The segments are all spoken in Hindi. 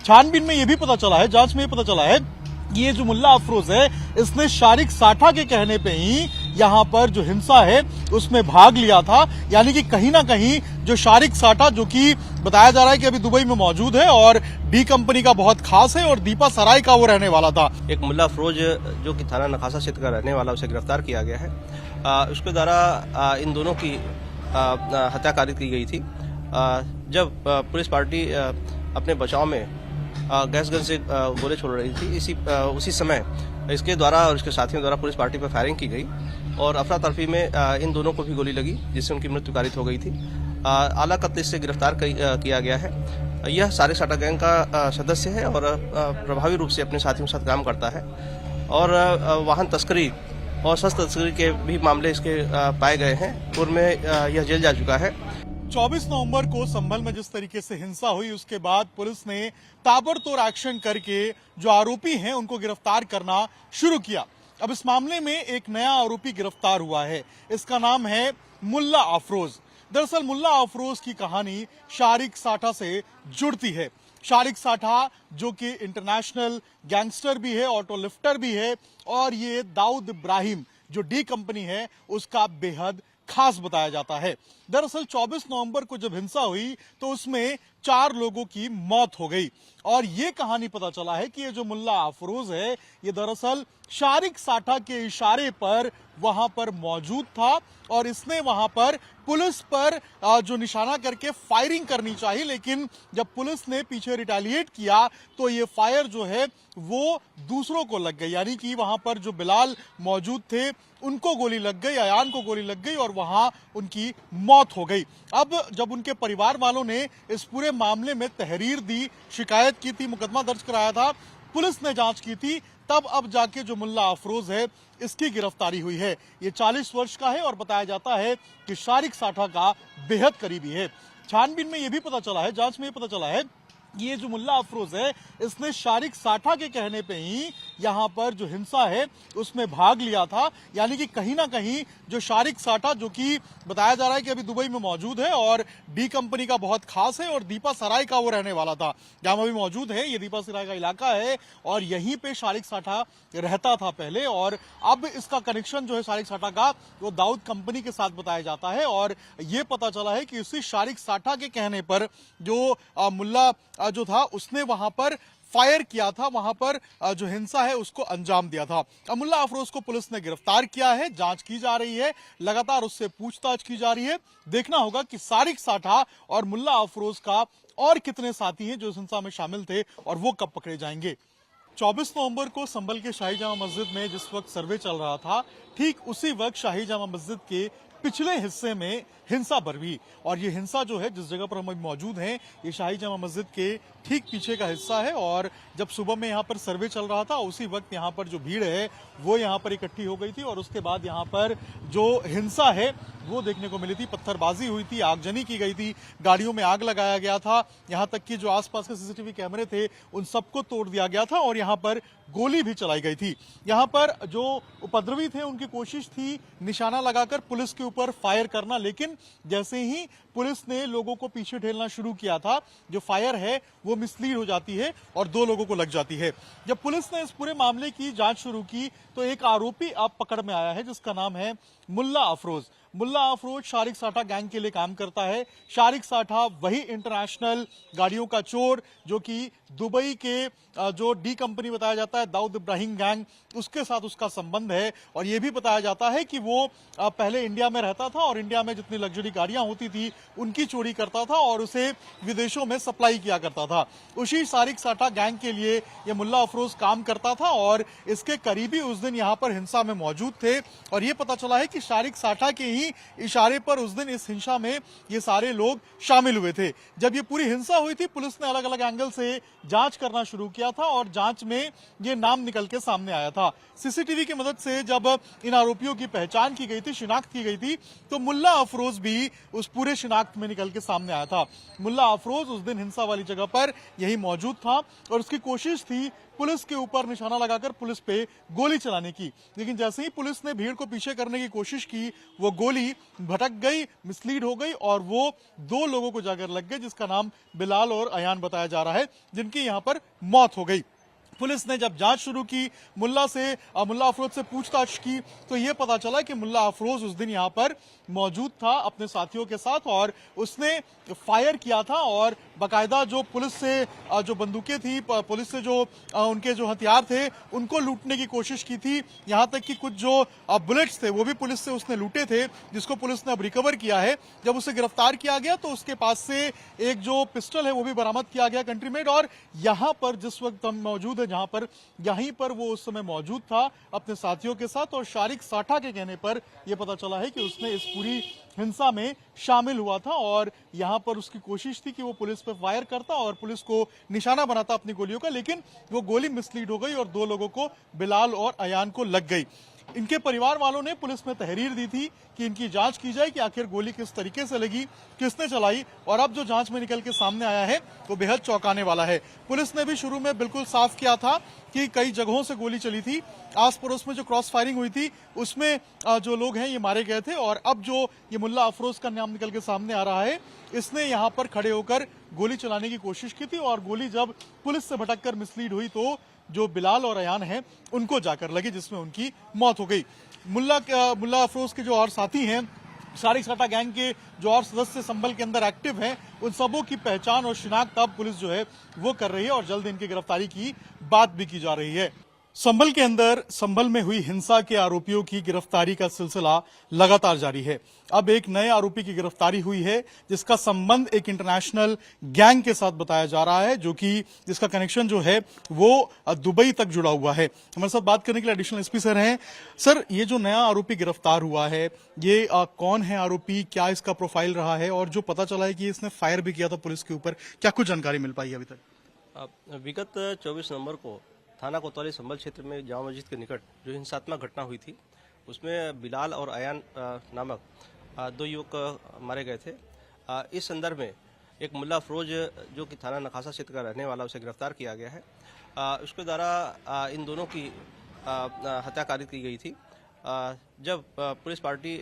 छानबीन में ये भी पता चला है, जांच में ये पता चला है कि ये जो मुल्ला अफरोज है, इसने शारिक साठा के कहने पे ही यहाँ पर जो हिंसा है उसमें भाग लिया था। यानी कि कहीं ना कहीं जो शारिक साठा, जो कि बताया जा रहा है कि अभी दुबई में मौजूद है और डी कंपनी का बहुत खास है और दीपा सराय का वो रहने वाला था। एक मुल्ला अफरोज जो कि थाना नखासा क्षेत्र का रहने वाला, उसे गिरफ्तार किया गया है। उसके द्वारा इन दोनों की हत्याकारी की गई थी। जब पुलिस पार्टी अपने बचाव में गैस गन से गोले छोड़ रही थी, उसी समय इसके द्वारा और इसके साथियों द्वारा पुलिस पार्टी पर फायरिंग की गई और अफरा तफरी में इन दोनों को भी गोली लगी, जिससे उनकी मृत्यु कारित हो गई थी। आला कत्ल से गिरफ्तार किया गया है। यह शारिक साठा गैंग का सदस्य है और प्रभावी रूप से अपने साथियों के साथ काम करता है और वाहन तस्करी और शस्त्र तस्करी के भी मामले इसके पाए गए हैं। पूर्व में यह जेल जा चुका है। 24 नवंबर को संभल में जिस तरीके से हिंसा हुई, उसके बाद पुलिस ने ताबड़तोड़ एक्शन करके जो आरोपी हैं उनको गिरफ्तार करना शुरू किया। अब इस मामले में एक नया आरोपी गिरफ्तार हुआ है। इसका नाम है मुल्ला अफरोज। दरअसल मुल्ला अफरोज की कहानी शारिक साठा से जुड़ती है। शारिक साठा जो कि इंटरनेशनल गैंगस्टर भी है, ऑटो लिफ्टर भी है और ये दाऊद इब्राहिम जो डी कंपनी है उसका बेहद खास बताया जाता है। दरअसल 24 नवंबर को जब हिंसा हुई तो उसमें 4 लोगों की मौत हो गई और ये कहानी पता चला है कि ये जो मुल्ला अफरोज है, ये दरअसल शारिक साठा के इशारे पर वहां पर मौजूद था और इसने वहां पर पुलिस पर जो निशाना करके फायरिंग करनी चाहिए, लेकिन जब पुलिस ने पीछे रिटेलिएट किया तो ये फायर जो है वो दूसरों को लग गई। यानी कि वहां पर जो बिलाल मौजूद थे उनको गोली लग गई, अयान को गोली लग गई और वहां उनकी मौत हो गई। अब जब उनके परिवार वालों ने इस पूरे मामले में तहरीर दी, शिकायत की थी, मुकदमा दर्ज कराया था, पुलिस ने जांच की थी, तब अब जाके जो मुल्ला अफरोज है इसकी गिरफ्तारी हुई है। ये 40 वर्ष का है और बताया जाता है कि शारिक साठा का बेहद करीबी है। छानबीन में ये भी पता चला है, जांच में ये पता चला है कि ये जो मुल्ला अफरोज है, इसने शारिक साठा के कहने पे ही यहाँ पर जो हिंसा है उसमें भाग लिया था। यानी कि कहीं ना कहीं जो शारिक साठा, जो कि बताया जा रहा है कि अभी दुबई में मौजूद है और डी कंपनी का बहुत खास है और दीपा सराय का वो रहने वाला था, जहां अभी मौजूद है, ये दीपा सराय का इलाका है और यहीं पे शारिक साठा रहता था पहले और अब इसका कनेक्शन जो है शारिक साठा का वो दाऊद कंपनी के साथ बताया जाता है। और ये पता चला है कि उसी शारिक साठा के कहने पर जो मुल्ला जो था उसने वहां पर फायर किया था, वहां पर जो हिंसा है उसको अंजाम दिया था। अब मुल्ला अफरोज को पुलिस ने गिरफ्तार किया है, जांच की जा रही है, लगातार उससे पूछताछ की जा रही है। देखना होगा कि शारिक साठा और मुल्ला अफरोज का और कितने साथी हैं जो इस हिंसा में शामिल थे और वो कब पकड़े जाएंगे। 24 नवंबर को संभल के शाही जामा मस्जिद में जिस वक्त सर्वे चल रहा था, ठीक उसी वक्त शाही जामा मस्जिद के पिछले हिस्से में हिंसा बरवी और ये हिंसा जो है जिस जगह पर हम मौजूद हैं, ये शाही जामा मस्जिद के ठीक पीछे का हिस्सा है और जब सुबह में यहाँ पर सर्वे चल रहा था उसी वक्त यहाँ पर जो भीड़ है वो यहाँ पर इकट्ठी हो गई थी और उसके बाद यहाँ पर जो हिंसा है वो देखने को मिली थी। पत्थरबाजी हुई थी, आगजनी की गई थी, गाड़ियों में आग लगाया गया था, यहाँ तक कि जो आसपास के सीसीटीवी कैमरे थे उन सबको तोड़ दिया गया था और यहाँ पर गोली भी चलाई गई थी। यहाँ पर जो उपद्रवी थे उनकी कोशिश थी निशाना लगाकर पुलिस के ऊपर फायर करना, लेकिन जैसे ही पुलिस ने लोगों को पीछे ठेलना शुरू किया था, जो फायर है वो मिसलीड हो जाती है और 2 लोगों को लग जाती है। जब पुलिस ने इस पूरे मामले की जांच शुरू की तो एक आरोपी अब पकड़ में आया है जिसका नाम है मुल्ला अफरोज। मुल्ला अफरोज शारिक साठा गैंग के लिए काम करता है। शारिक साठा वही इंटरनेशनल गाड़ियों का चोर जो कि दुबई के जो डी कंपनी बताया जाता है दाऊद इब्राहिम गैंग, उसके साथ उसका संबंध है और यह भी बताया जाता है कि वो पहले इंडिया में रहता था और इंडिया में जितनी लग्जरी गाड़ियां होती थी उनकी चोरी करता था और उसे विदेशों में सप्लाई किया करता था। उसी शारिक साठा गैंग के लिए ये मुल्ला अफरोज काम करता था और इसके करीबी उस दिन यहाँ पर हिंसा में मौजूद थे और ये पता चला है कि शारिक साठा के ही इशारे पर उस दिन इस हिंसा में ये सारे लोग शामिल हुए थे। जब ये पूरी हिंसा हुई थी, पुलिस ने अलग अलग एंगल से जांच करना शुरू किया था और जांच में ये नाम निकल के सामने आया था। सीसीटीवी की मदद से जब इन आरोपियों की पहचान की गई थी, शिनाख्त की गई थी, तो मुल्ला अफरोज भी उस पूरे शिनाख्त में निकल के सामने आया था। मुल्ला अफरोज उस दिन हिंसा वाली जगह पर यही मौजूद था और उसकी कोशिश थी पुलिस के ऊपर निशाना लगाकर पुलिस पे गोली चलाने की। लेकिन जैसे ही पुलिस ने भीड़ को पीछे करने की कोशिश की, वो गोली भटक गई, मिसलीड हो गई और वो 2 लोगों को जाकर लग गई, जिसका नाम बिलाल और अयान बताया जा रहा है, जिनकी यहां पर मौत हो गई। पुलिस ने जब जांच शुरू की, मुल्ला अफरोज से पूछताछ की, तो यह पता चला कि मुल्ला अफरोज उस दिन यहां पर मौजूद था अपने साथियों के साथ और उसने फायर किया था और बकायदा जो पुलिस से जो बंदूकें थी, पुलिस से जो उनके जो हथियार थे, उनको लूटने की कोशिश की थी। यहां तक कि कुछ जो बुलेट्स थे वो भी पुलिस से उसने लूटे थे, जिसको पुलिस ने अब रिकवर किया है। जब उसे गिरफ्तार किया गया तो उसके पास से एक जो पिस्टल है वो भी बरामद किया गया, कंट्री मेड। और यहां पर जिस वक्त हम मौजूद है, जहां पर यहीं पर वो उस समय मौजूद था अपने साथियों के साथ, और शारिक साठा के कहने पर यह पता चला है कि उसने इस पूरी हिंसा में शामिल हुआ था और यहां पर उसकी कोशिश थी कि वो पुलिस पे फायर करता और पुलिस को निशाना बनाता अपनी गोलियों का, लेकिन वो गोली मिसलीड हो गई और 2 लोगों को, बिलाल और अयान को, लग गई। इनके परिवार वालों ने पुलिस में तहरीर दी थी कि इनकी जांच की जाए कि आखिर गोली किस तरीके से लगी, किसने चलाई, और अब जो जांच में निकल के सामने आया है वो बेहद चौंकाने वाला है। पुलिस ने भी शुरू में बिल्कुल साफ किया था कि कई जगहों से गोली चली थी, आस पड़ोस में जो क्रॉस फायरिंग हुई थी उसमें जो लोग हैं ये मारे गए थे, और अब जो ये मुल्ला अफरोज का नाम निकल के सामने आ रहा है, इसने यहां पर खड़े होकर गोली चलाने की कोशिश की थी और गोली जब पुलिस से भटककर मिसलीड हुई तो जो बिलाल और अयान हैं उनको जाकर लगी, जिसमें उनकी मौत हो गई। मुल्ला अफरोज के जो और साथी हैं, शारिक साठा गैंग के जो और सदस्य संभल के अंदर एक्टिव हैं, उन सबों की पहचान और शिनाख्त अब पुलिस जो है वो कर रही है और जल्द इनकी गिरफ्तारी की बात भी की जा रही है। संभल में हुई हिंसा के आरोपियों की गिरफ्तारी का सिलसिला लगातार जारी है। अब एक नए आरोपी की गिरफ्तारी हुई है, जिसका संबंध एक इंटरनेशनल गैंग के साथ बताया जा रहा है, जिसका कनेक्शन जो है वो दुबई तक जुड़ा हुआ है। हमारे साथ बात करने के लिए एडिशनल एसपी सर हैं। सर, ये जो नया आरोपी गिरफ्तार हुआ है, ये कौन है आरोपी, क्या इसका प्रोफाइल रहा है, और जो पता चला है कि इसने फायर भी किया था पुलिस के ऊपर, क्या कुछ जानकारी मिल पाई है अभी तक? विगत 24 नवंबर को थाना कोतवाली संभल क्षेत्र में जामा मस्जिद के निकट जो हिंसात्मक घटना हुई थी, उसमें बिलाल और अयान नामक 2 युवक मारे गए थे। इस संदर्भ में एक मुल्ला अफरोज जो कि थाना नखासा क्षेत्र का रहने वाला, उसे गिरफ्तार किया गया है। उसके द्वारा इन दोनों की हत्या कारित की गई थी। जब पुलिस पार्टी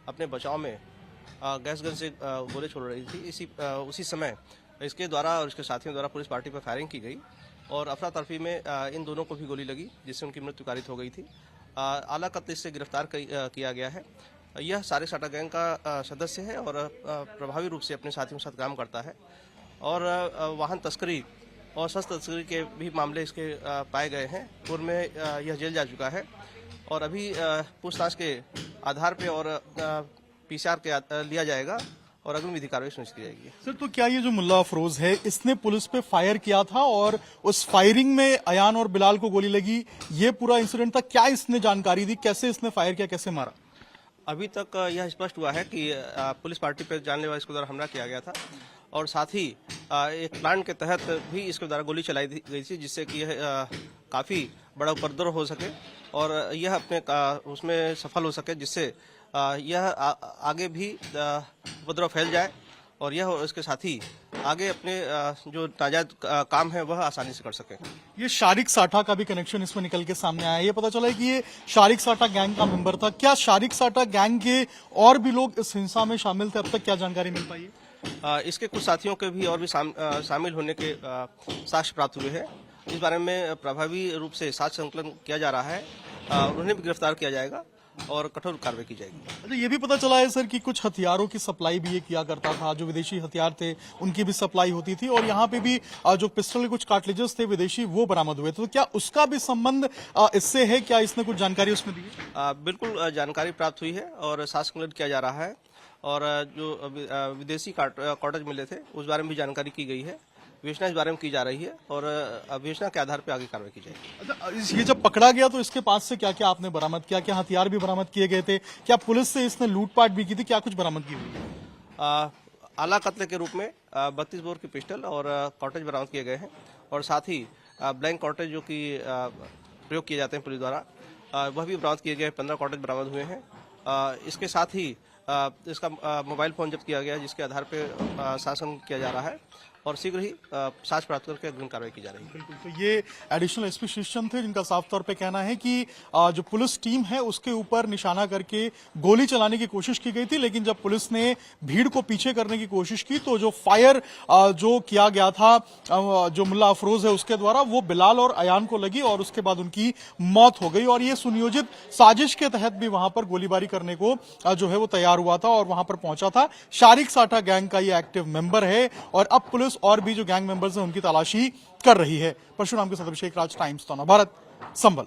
अपने बचाव में गैस गन से गोले छोड़ रही थी, उसी समय इसके द्वारा और इसके साथियों द्वारा पुलिस पार्टी पर फायरिंग की गई और अफरा तफरी में इन दोनों को भी गोली लगी, जिससे उनकी मृत्यु कारित हो गई थी। आला कत्ल से गिरफ्तार किया गया है। यह शारिक साठा गैंग का सदस्य है और प्रभावी रूप से अपने साथियों के साथ काम करता है और वाहन तस्करी और शस्त्र तस्करी के भी मामले इसके पाए गए हैं। पूर्व में यह जेल जा चुका है और अभी पूछताछ के आधार पर और PCR के लिया जाएगा और अग्रिम विधि कार्रवाई सुनिश्चित की जाएगी। सर, तो क्या ये जो मुल्ला अफरोज है, इसने पुलिस पे फायर किया था और उस फायरिंग में अयान और बिलाल को गोली लगी, ये पूरा इंसिडेंट था? क्या इसने जानकारी दी, कैसे इसने फायर किया, कैसे मारा? अभी तक यह स्पष्ट हुआ है कि पुलिस पार्टी पर जानलेवा इसके द्वारा हमला किया गया था और साथ ही एक प्लान के तहत भी इसके द्वारा गोली चलाई गई थी, जिससे कि यह काफी बड़ा उपद्रव हो सके और यह अपने उसमें सफल हो सके, जिससे यह आगे भी उपद्रव फैल जाए और यह और इसके साथी आगे अपने जो नाजायज काम है वह आसानी से कर सके। ये शारिक साठा का भी कनेक्शन इसमें निकल के सामने आया है। ये पता चला है कि ये शारिक साठा गैंग का मेंबर था। क्या शारिक साठा गैंग के और भी लोग इस हिंसा में शामिल थे? अब तक क्या जानकारी मिल पाई है? इसके कुछ साथियों के भी और भी शामिल होने के साक्ष्य प्राप्त हुए हैं। इस बारे में प्रभावी रूप से साक्ष्य संकलन किया जा रहा है। उन्हें भी गिरफ्तार किया जाएगा और कठोर कार्रवाई की जाएगी। अच्छा, ये भी पता चला है सर कि कुछ हथियारों की सप्लाई भी ये किया करता था, जो विदेशी हथियार थे उनकी भी सप्लाई होती थी और यहाँ पे भी जो पिस्टल के कुछ कार्ट्रिजेस थे विदेशी, वो बरामद हुए थे। तो क्या उसका भी संबंध इससे है? क्या इसने कुछ जानकारी उसमें दी? बिल्कुल जानकारी प्राप्त हुई है और साक्ष्य संकलन किया जा रहा है और जो विदेशी कार्ट्रिज मिले थे उस बारे में भी जानकारी की गई है। विवेचना इस बारे में की जा रही है और विवेचना के आधार पर आगे कार्रवाई की जाएगी। अच्छा, ये जब पकड़ा गया तो इसके पास से क्या क्या आपने बरामद किया? क्या हथियार भी बरामद किए गए थे? क्या पुलिस से इसने लूटपाट भी की थी? क्या कुछ बरामद की हुई? आला कत्ल के रूप में 32 बोर की पिस्टल और कॉटेज बरामद किए गए हैं और साथ ही ब्लैंक कॉटेज जो कि प्रयोग किए जाते हैं पुलिस द्वारा, वह भी बरामद किए गए। 15 कॉटेज बरामद हुए हैं। इसके साथ ही इसका मोबाइल फोन जब्त किया गया, जिसके आधार पर शासन किया जा रहा है और शीघ्र ही साक्ष्य प्राप्त करके अग्रिम कार्रवाई की जा रही है। बिल्कुल, तो ये एडिशनल एसपी श्रीचंद थे जिनका साफ तौर पे कहना है कि जो पुलिस टीम है उसके ऊपर निशाना करके गोली चलाने की कोशिश की गई थी, लेकिन जब पुलिस ने भीड़ को पीछे करने की कोशिश की तो जो फायर जो किया गया था जो मुल्ला अफरोज है उसके द्वारा, वो बिलाल और अयान को लगी और उसके बाद उनकी मौत हो गई। और ये सुनियोजित साजिश के तहत भी वहां पर गोलीबारी करने को जो है वो तैयार हुआ था और वहां पर पहुंचा था। शारिक साठा गैंग का ये एक्टिव मेंबर है और अब पुलिस और भी जो गैंग मेंबर्स हैं उनकी तलाशी कर रही है। परशुराम के साथ अभिषेक राज, टाइम्स, भारत, संभल।